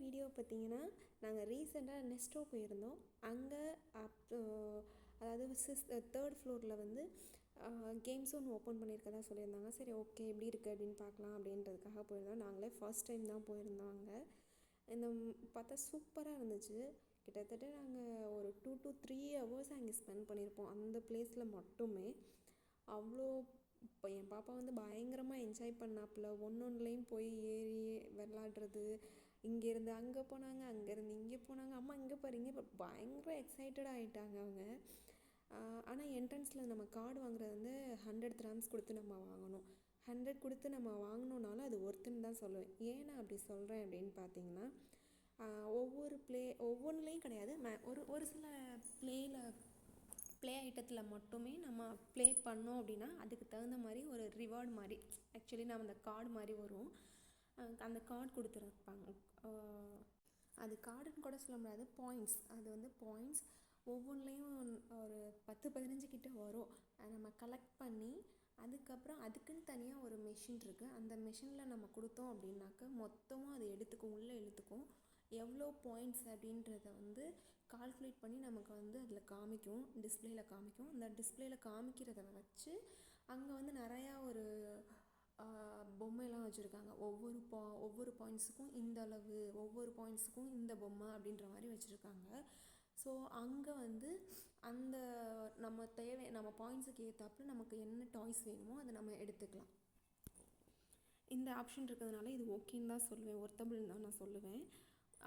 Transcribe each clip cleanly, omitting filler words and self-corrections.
Video பார்த்திங்கன்னா நாங்கள் ரீசெண்டாக நெஸ்டோ போயிருந்தோம். அங்கே அதாவது 3rd ஃப்ளோரில் வந்து கேம் ஸோன் ஓப்பன் பண்ணியிருக்கதா சொல்லியிருந்தாங்க. சரி ஓகே எப்படி இருக்குது அப்படின்னு பார்க்கலாம் அப்படின்றதுக்காக போயிருந்தோம். நாங்களே ஃபர்ஸ்ட் டைம் தான் போயிருந்தோம். அங்கே இந்த பார்த்தா சூப்பராக இருந்துச்சு. கிட்டத்தட்ட நாங்கள் ஒரு 2 to 3 ஹவர்ஸ் அங்கே ஸ்பெண்ட் பண்ணியிருப்போம் அந்த பிளேஸில் மட்டுமே. அவ்வளோ இப்போ என் பாப்பா வந்து பயங்கரமாக என்ஜாய் பண்ணாப்புல. ஒன்றுலேயும் போய் ஏறி விளாட்றது, இங்கேருந்து அங்கே போனாங்க, அங்கேருந்து இங்கே போனாங்க, அம்மா இங்கே பாரு இங்கே பாரு, பயங்கர எக்ஸைட்டடாக ஆகிட்டாங்க அவங்க. ஆனால் என்ட்ரன்ஸில் நம்ம கார்டு வாங்குறது வந்து 100 dirhams கொடுத்து நம்ம வாங்கணும். 100 கொடுத்து நம்ம வாங்கினோனாலும் அது ஒர்த்துன்னு தான் சொல்லுவேன். ஏன் நான் அப்படி சொல்கிறேன் அப்படின்னு பார்த்தீங்கன்னா, ஒவ்வொன்றுலேயும் கிடையாது, ஒரு சில ப்ளே ஐட்டத்தில் மட்டுமே நம்ம ப்ளே பண்ணோம் அப்படின்னா அதுக்கு தகுந்த மாதிரி ஒரு ரிவார்டு மாதிரி, ஆக்சுவலி நம்ம அந்த கார்டு மாதிரி வரும். அந்த கார்டு கொடுத்துருப்பாங்க. அது கார்டுன்னு கூட சொல்ல முடியாது, பாயிண்ட்ஸ். அது வந்து பாயிண்ட்ஸ் ஒவ்வொன்றுலேயும் ஒரு 10-15 கிட்ட வரும். அதை நம்ம கலெக்ட் பண்ணி அதுக்கப்புறம் அதுக்குன்னு தனியாக ஒரு மெஷின் இருக்குது. அந்த மெஷினில் நம்ம கொடுத்தோம் அப்படின்னாக்க மொத்தமாக அது உள்ளே எடுத்துக்கும். எவ்வளோ பாயிண்ட்ஸ் அப்படின்றத வந்து கால்குலேட் பண்ணி நமக்கு வந்து அதில் காமிக்கும், டிஸ்பிளேயில் காமிக்கும். அந்த டிஸ்பிளேயில் காமிக்கிறத வச்சு அங்கே வந்து நிறையா ஒரு பொம்மையெல்லாம் வச்சுருக்காங்க. ஒவ்வொரு பாயிண்ட்ஸுக்கும் இந்த அளவு, ஒவ்வொரு பாயிண்ட்ஸுக்கும் இந்த பொம்மை அப்படின்ற மாதிரி வச்சுருக்காங்க. ஸோ அங்கே வந்து அந்த நம்ம பாயிண்ட்ஸுக்கு ஏற்றாப்புல நமக்கு என்ன டாய்ஸ் வேணுமோ அதை நம்ம எடுத்துக்கலாம். இந்த ஆப்ஷன் இருக்கிறதுனால இது ஓகேன்னு தான் சொல்லுவேன், ஒர்த்தபிள்னு தான் நான் சொல்லுவேன்.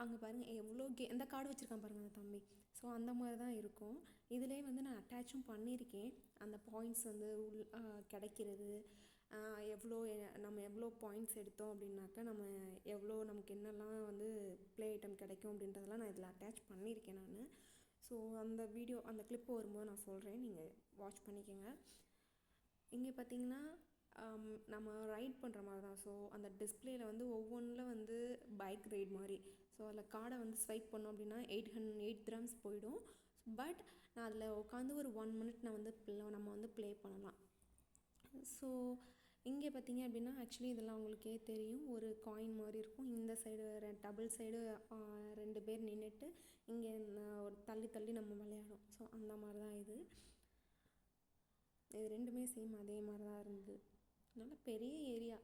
அங்கே பாருங்கள் எவ்வளோ இந்த கார்டு வச்சுருக்கான் பாருங்கள் அந்த தம்பி. ஸோ அந்த மாதிரி தான் இருக்கும். இதிலே வந்து நான் அட்டாச்சும் பண்ணியிருக்கேன். அந்த பாயிண்ட்ஸ் வந்து கிடைக்கிறது, நம்ம எவ்வளோ பாயிண்ட்ஸ் எடுத்தோம் அப்படின்னாக்கா நமக்கு என்னெல்லாம் வந்து ப்ளே ஐட்டம் கிடைக்கும் அப்படின்றதெல்லாம் நான் இதில் அட்டாச் பண்ணியிருக்கேன் நான். ஸோ அந்த கிளிப்பு வரும்போது நான் சொல்கிறேன், நீங்கள் வாட்ச் பண்ணிக்கோங்க. இங்கே பார்த்தீங்கன்னா நம்ம ரைட் பண்ணுற மாதிரி தான். ஸோ அந்த டிஸ்பிளேயில் வந்து ஒவ்வொன்றில் வந்து பைக் ரைட் மாதிரி. ஸோ அதில் கார்டை வந்து ஸ்வைப் பண்ணோம் அப்படின்னா 8 dirhams போயிடும். பட் நான் அதில் உட்காந்து ஒரு 1 minute நம்ம வந்து ப்ளே பண்ணலாம். ஸோ இங்கே பார்த்தீங்க அப்படின்னா ஆக்சுவலி இதெல்லாம் உங்களுக்கே தெரியும், ஒரு காயின் மாதிரி இருக்கும். இந்த சைடு டபுள் சைடு 2 பேர் நின்றுட்டு இங்கே ஒரு தள்ளி நம்ம விளையாடும். ஸோ அந்த மாதிரி தான் இது ரெண்டுமே சேம் அதே மாதிரி தான் இருந்தது. நல்ல பெரிய ஏரியா,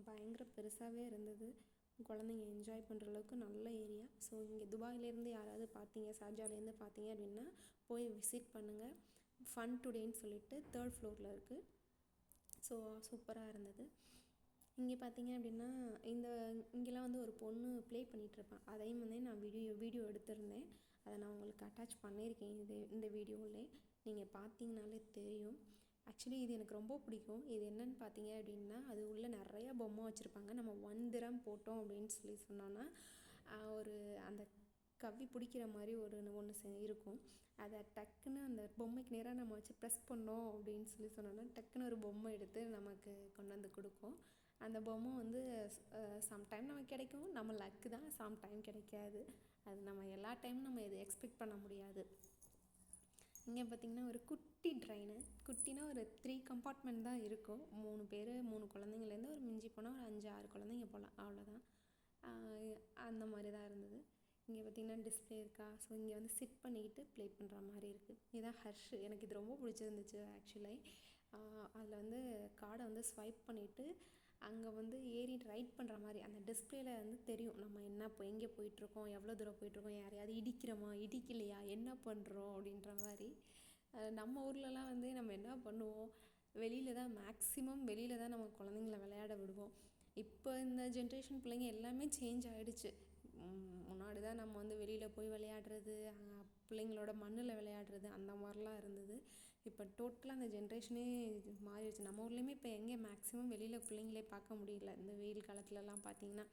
பயங்கர பெருசாகவே இருந்தது. குழந்தைங்க என்ஜாய் பண்ணுற அளவுக்கு நல்ல ஏரியா. ஸோ இங்கே துபாயிலேருந்து யாராவது ஷார்ஜாலேருந்து பார்த்தீங்க அப்படின்னா போய் விசிட் பண்ணுங்கள். ஃபன் டுடேன்னு சொல்லிட்டு 3rd ஃப்ளோரில் இருக்குது. ஸோ சூப்பராக இருந்தது. இங்கே பார்த்தீங்க அப்படின்னா இங்கெல்லாம் வந்து ஒரு பொண்ணு ப்ளே பண்ணிகிட்ருப்பேன். அதையும் வந்து நான் வீடியோ எடுத்திருந்தேன். அதை நான் உங்களுக்கு அட்டாச் பண்ணியிருக்கேன் இந்த வீடியோவிலே. நீங்கள் பார்த்தீங்கனாலே தெரியும். ஆக்சுவலி இது எனக்கு ரொம்ப பிடிக்கும். இது என்னென்னு பார்த்தீங்க அப்படின்னா, அது உள்ளே நிறையா பொம்மை வச்சுருப்பாங்க. நம்ம 1 dirham போட்டோம் அப்படின்னு சொன்னோன்னா ஒரு அந்த கவ்வி பிடிக்கிற மாதிரி ஒன்று இருக்கும். அதை டக்குன்னு அந்த பொம்மைக்கு நேராக நம்ம வச்சு ப்ரெஸ் பண்ணோம் அப்படின்னு சொன்னோன்னா டக்குன்னு ஒரு பொம்மை எடுத்து நமக்கு கொண்டு வந்து கொடுக்கும். அந்த பொம்மை வந்து சம்டைம் நமக்கு கிடைக்கும், நம்ம லக்கு தான். சம்டைம் கிடைக்காது. அது நம்ம எல்லா டைமும் நம்ம இதை எக்ஸ்பெக்ட் பண்ண முடியாது. இங்கே பார்த்திங்கன்னா ஒரு குட்டி ட்ரெயின், குட்டினா ஒரு 3 compartment தான் இருக்கும். 3 குழந்தைங்கலேருந்து ஒரு மிஞ்சி போனால் ஒரு 5-6 குழந்தைங்க போகலாம், அவ்வளோதான். அந்த மாதிரி தான் இருந்தது. இங்கே பார்த்திங்கன்னா டிஸ்பிளே இருக்கா. ஸோ இங்கே வந்து சிட் பண்ணிக்கிட்டு ப்ளே பண்ணுற மாதிரி இருக்குது. இதுதான் ஹர்ஷ். எனக்கு இது ரொம்ப பிடிச்சிருந்துச்சு ஆக்சுவலி. அதில் வந்து கார்டை வந்து ஸ்வைப் பண்ணிவிட்டு அங்கே வந்து ஏறி ரைட் பண்ணுற மாதிரி அந்த டிஸ்பிளேல வந்து தெரியும் நம்ம எங்கே போயிட்டுருக்கோம், எவ்வளோ தூரம் போயிட்டுருக்கோம், யாரையாவது இடிக்கிறோமா, இடிக்கலையா, என்ன பண்ணுறோம் அப்படின்ற மாதிரி. நம்ம ஊர்லலாம் வந்து நம்ம என்ன பண்ணுவோம், மேக்ஸிமம் வெளியில் தான் நம்ம குழந்தைங்கள விளையாட விடுவோம். இப்போ இந்த ஜென்ரேஷன் பிள்ளைங்க எல்லாமே சேஞ்ச் ஆகிடுச்சு. முன்னாடி தான் நம்ம வந்து வெளியில் போய் விளையாடுறது, பிள்ளைங்களோட மண்ணில் விளையாடுறது அந்த மாதிரிலாம் இருந்தது. இப்போ டோட்டலாக அந்த ஜென்ரேஷனே மாறிடுச்சு. நம்ம ஊர்லேயுமே இப்போ எங்கே மேக்ஸிமம் வெளியில் பிள்ளைங்களே பார்க்க முடியல இந்த வெயில் காலத்துலலாம் பார்த்திங்கன்னா.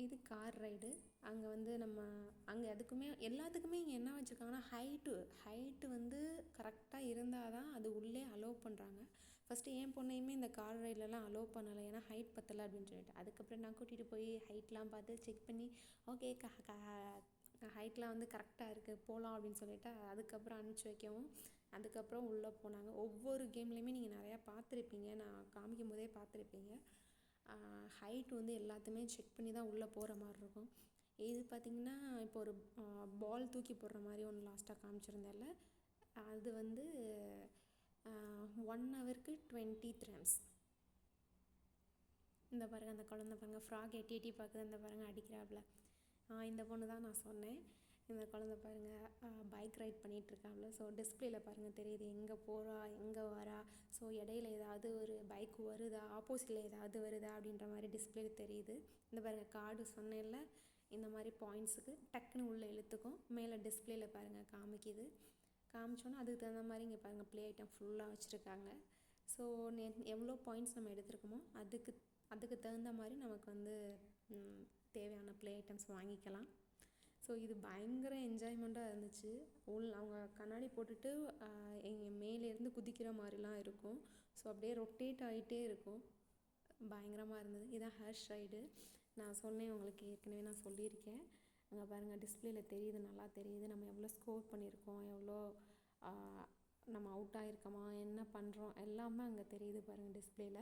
இது கார் ரைடு. அங்கே வந்து அங்கே எல்லாத்துக்குமே இங்கே என்ன வச்சுருக்காங்கன்னா ஹைட்டு வந்து கரெக்டாக இருந்தால் தான் அது உள்ளே அலோவ் பண்ணுறாங்க. ஃபஸ்ட்டு என் பொண்ணையுமே இந்த கார் ரைட்லலாம் அலோவ் பண்ணலை, ஏன்னா ஹைட் பத்தலை அப்படின்னு சொல்லிட்டு. அதுக்கப்புறம் நான் கூட்டிகிட்டு போய் ஹைட்லாம் பார்த்து செக் பண்ணி ஓகே ஹைட்லாம் வந்து கரெக்டாக இருக்குது போகலாம் அப்படின்னு சொல்லிவிட்டு அதுக்கப்புறம் அனுப்பிச்சி வைக்கவும் அதுக்கப்புறம் உள்ளே போனாங்க. ஒவ்வொரு கேம்லேயுமே நீங்கள் நிறையா பார்த்துருப்பீங்க, நான் காமிக்கும் போதே பார்த்துருப்பீங்க. ஹைட் வந்து எல்லாத்தையுமே செக் பண்ணி தான் உள்ளே போகிற மாதிரி இருக்கும். இது பார்த்திங்கன்னா இப்போ ஒரு பால் தூக்கி போடுற மாதிரி ஒன்று லாஸ்ட்டாக காமிச்சிருந்தேன்ல, அது வந்து 1 ஹவருக்கு 20 திரம்ஸ். இந்த பாருங்கள் அந்த குழந்தை பாருங்கள் ஃப்ராக் எட்டி எட்டி பார்க்குது, அந்த பாருங்கள் அடிக்கிறாப்புல. இந்த பொண்ணு தான் நான் சொன்னேன். இந்த குழந்தை பாருங்கள் பைக் ரைட் பண்ணிகிட்ருக்காப்புல. ஸோ டிஸ்பிளேல பாருங்கள் தெரியுது எங்கே போகிறா எங்கே வரா. ஸோ இடையில ஏதாவது ஒரு பைக் வருதா, ஆப்போசிட்டில் ஏதாவது வருதா அப்படின்ற மாதிரி டிஸ்பிளேல தெரியுது. இந்த பாருங்கள் கார்டு சொன்னேன்ல, இந்த மாதிரி பாயிண்ட்ஸுக்கு டக்குன்னு உள்ளே இழுத்துக்கும். மேலே டிஸ்பிளேல பாருங்கள் காமிக்குது. காமிச்சோன்னா அதுக்கு தகுந்த மாதிரி இங்கே பாருங்கள் ப்ளே ஐட்டம் ஃபுல்லாக வச்சுருக்காங்க. ஸோ எவ்வளோ பாயிண்ட்ஸ் நம்ம எடுத்துருக்கோமோ அதுக்கு தகுந்த மாதிரி நமக்கு வந்து தேவையான ப்ளே ஐட்டம்ஸ் வாங்கிக்கலாம். ஸோ இது பயங்கர என்ஜாய்மெண்ட்டாக இருந்துச்சு. அவங்க கண்ணாடி போட்டுட்டு எங்கள் மேலேருந்து குதிக்கிற மாதிரிலாம் இருக்கும். ஸோ அப்படியே ரொட்டேட் ஆகிட்டே இருக்கும். பயங்கரமாக இருந்தது. இதான் ஹார்ஸ் ரைடு. நான் சொன்னேன் உங்களுக்கு, ஏற்கனவே நான் சொல்லியிருக்கேன். அங்கே பாருங்கள் டிஸ்பிளேல தெரியுது, நல்லா தெரியுது. நம்ம எவ்வளோ ஸ்கோர் பண்ணியிருக்கோம், எவ்வளோ நம்ம அவுட் ஆகிருக்கோமா, என்ன பண்ணுறோம் எல்லாமே அங்கே தெரியுது பாருங்கள் டிஸ்பிளேல.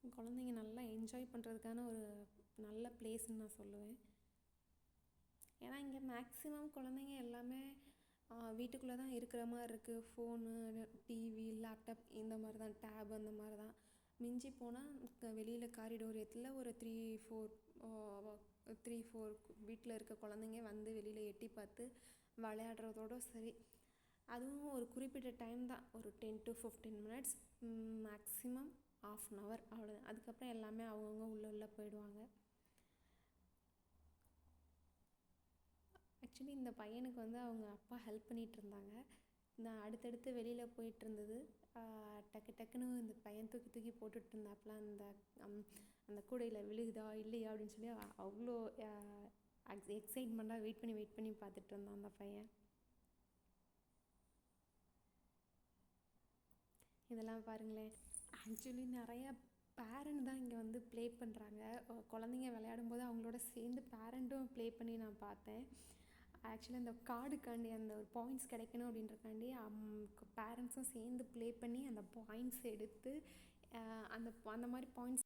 குழந்தைங்க நல்லா என்ஜாய் பண்ணுறதுக்கான ஒரு நல்ல பிளேஸ்ன்னு நான் சொல்லுவேன். ஏன்னா இங்கே மேக்ஸிமம் குழந்தைங்க எல்லாமே வீட்டுக்குள்ளே தான் இருக்கிற மாதிரி இருக்குது. ஃபோனு, டிவி, லேப்டாப் இந்த மாதிரி தான், டேப் அந்த மாதிரி தான். மிஞ்சி போனால் வெளியில் காரிடோரியத்தில் ஒரு 3-4 வீட்டில் இருக்க குழந்தைங்க வந்து வெளியில் எட்டி பார்த்து விளையாடுறதோட சரி. அதுவும் ஒரு குறிப்பிட்ட டைம் தான், ஒரு 10 to 15 minutes, maximum ½ an hour அவ்வளோதான். அதுக்கப்புறம் எல்லாமே அவங்கவுங்க உள்ளே போயிடுவாங்க. ஆக்சுவலி இந்த பையனுக்கு வந்து அவங்க அப்பா ஹெல்ப் பண்ணிகிட்டு இருந்தாங்க. நான் அடுத்தடுத்து வெளியில் போயிட்டு இருந்தது. டக்குன்னு இந்த பையன் தூக்கி போட்டுட்டு இருந்தாப்புல. அந்த கூடையில் விழுகுதா இல்லையா அப்படின்னு சொல்லி அவ்வளோ எக்ஸைட்மெண்ட்டாக வெயிட் பண்ணி பார்த்துட்டு இருந்தான் அந்த பையன். இதெல்லாம் பாருங்களேன். ஆக்சுவலி நிறையா பேரண்ட் தான் இங்கே வந்து ப்ளே பண்ணுறாங்க. குழந்தைங்க விளையாடும்போது அவங்களோட சேர்ந்து பேரண்ட்டும் ப்ளே பண்ணி நான் பார்த்தேன். ஆக்சுவலி அந்த கார்டுக்காண்டி, அந்த ஒரு பாயிண்ட்ஸ் கிடைக்கணும் அப்படின்றக்காண்டி பேரண்ட்ஸும் சேர்ந்து ப்ளே பண்ணி அந்த பாயிண்ட்ஸ் எடுத்து அந்த மாதிரி பாயிண்ட்ஸ்